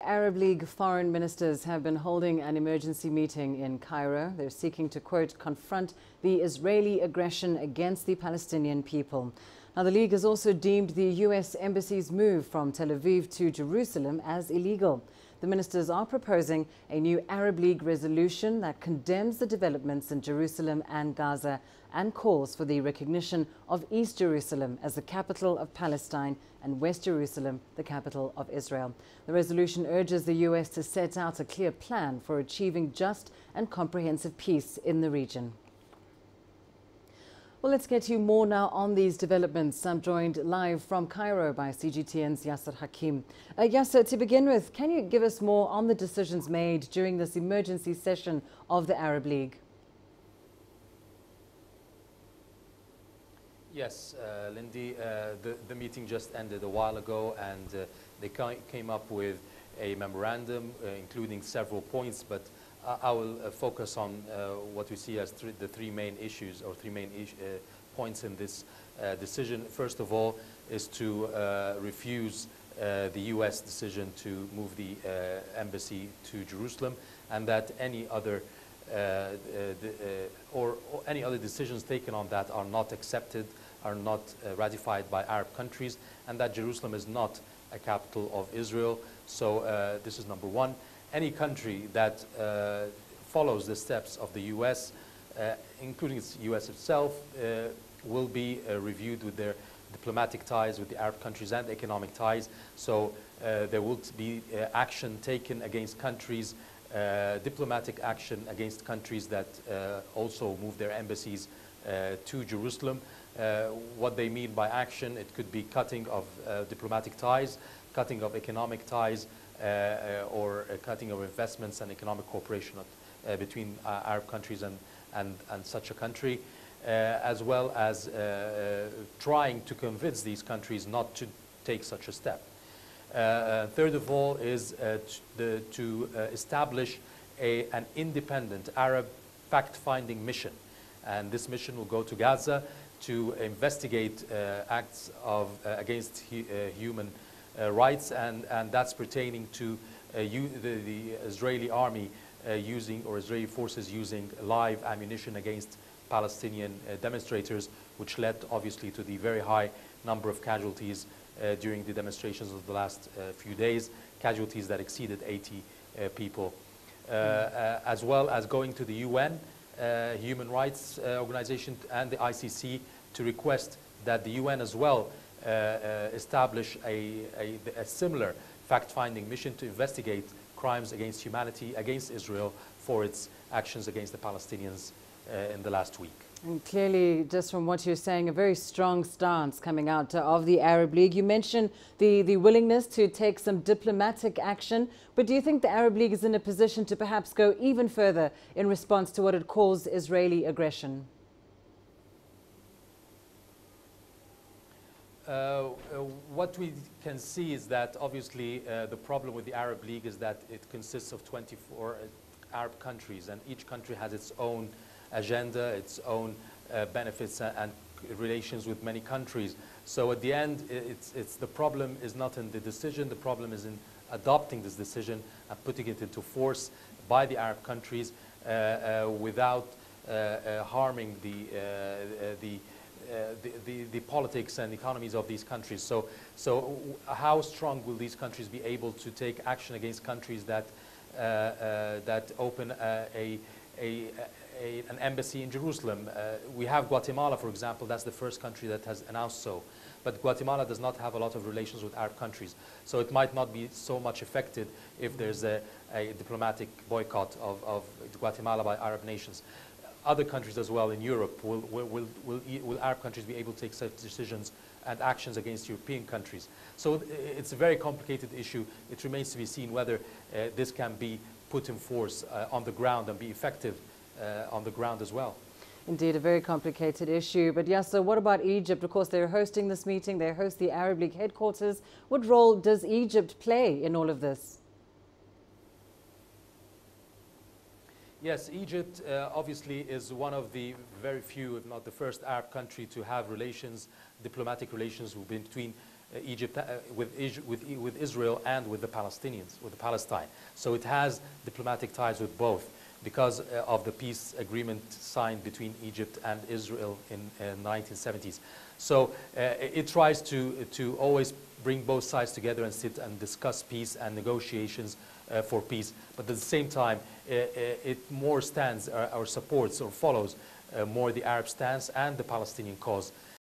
Arab League foreign ministers have been holding an emergency meeting in Cairo. They're seeking to, quote, confront the Israeli aggression against the Palestinian people. Now, the League has also deemed the U.S. Embassy's move from Tel Aviv to Jerusalem as illegal. The ministers are proposing a new Arab League resolution that condemns the developments in Jerusalem and Gaza and calls for the recognition of East Jerusalem as the capital of Palestine and West Jerusalem, the capital of Israel. The resolution urges the U.S. to set out a clear plan for achieving just and comprehensive peace in the region. Well, let's get you more now on these developments. I'm joined live from Cairo by CGTN's Yasser Hakim. Yasser, to begin with, can you give us more on the decisions made during this emergency session of the Arab League? Yes, Lindy, the meeting just ended a while ago, and they came up with a memorandum including several points, but I will focus on what we see as the three main issues, or three main points in this decision. First of all is to refuse the U.S. decision to move the embassy to Jerusalem, and that any other any other decisions taken on that are not accepted, are not ratified by Arab countries, and that Jerusalem is not a capital of Israel. So this is number one. Any country that follows the steps of the U.S., including the U.S. itself, will be reviewed with their diplomatic ties with the Arab countries and economic ties. So there will be action taken against countries, diplomatic action against countries that also move their embassies to Jerusalem. What they mean by action, it could be cutting of diplomatic ties, cutting of economic ties, or cutting of investments and economic cooperation between Arab countries and such a country, as well as trying to convince these countries not to take such a step. Third of all is to establish an independent Arab fact-finding mission. And this mission will go to Gaza to investigate acts of against human rights, and that's pertaining to the Israeli army using, or Israeli forces using, live ammunition against Palestinian demonstrators, which led obviously to the very high number of casualties during the demonstrations of the last few days, casualties that exceeded 80 people. As well as going to the UN, Human Rights Organization, and the ICC to request that the UN as well establish a similar fact-finding mission to investigate crimes against humanity, against Israel, for its actions against the Palestinians in the last week. And clearly, just from what you're saying, a very strong stance coming out of the Arab League. You mentioned the willingness to take some diplomatic action, but do you think the Arab League is in a position to perhaps go even further in response to what it calls Israeli aggression? What we can see is that obviously the problem with the Arab League is that it consists of 24 Arab countries, and each country has its own agenda, its own benefits and relations with many countries. So at the end, the problem is not in the decision, the problem is in adopting this decision and putting it into force by the Arab countries without harming the politics and economies of these countries. So how strong will these countries be able to take action against countries that open an embassy in Jerusalem? We have Guatemala, for example. That's the first country that has announced so. But Guatemala does not have a lot of relations with Arab countries. So it might not be so much affected if there's a diplomatic boycott of Guatemala by Arab nations. Other countries as well in Europe, will Arab countries be able to take such decisions and actions against European countries? So it's a very complicated issue. It remains to be seen whether this can be put in force on the ground and be effective on the ground as well. Indeed, a very complicated issue. But yes, so what about Egypt? Of course, they're hosting this meeting. They host the Arab League headquarters. What role does Egypt play in all of this? Yes, Egypt obviously is one of the very few, if not the first Arab country to have relations, diplomatic relations between Egypt, with Israel and with the Palestinians, with Palestine. So it has diplomatic ties with both because of the peace agreement signed between Egypt and Israel in 1970s. So it tries to always bring both sides together and sit and discuss peace and negotiations for peace. But at the same time, it more stands or supports or follows more the Arab stance and the Palestinian cause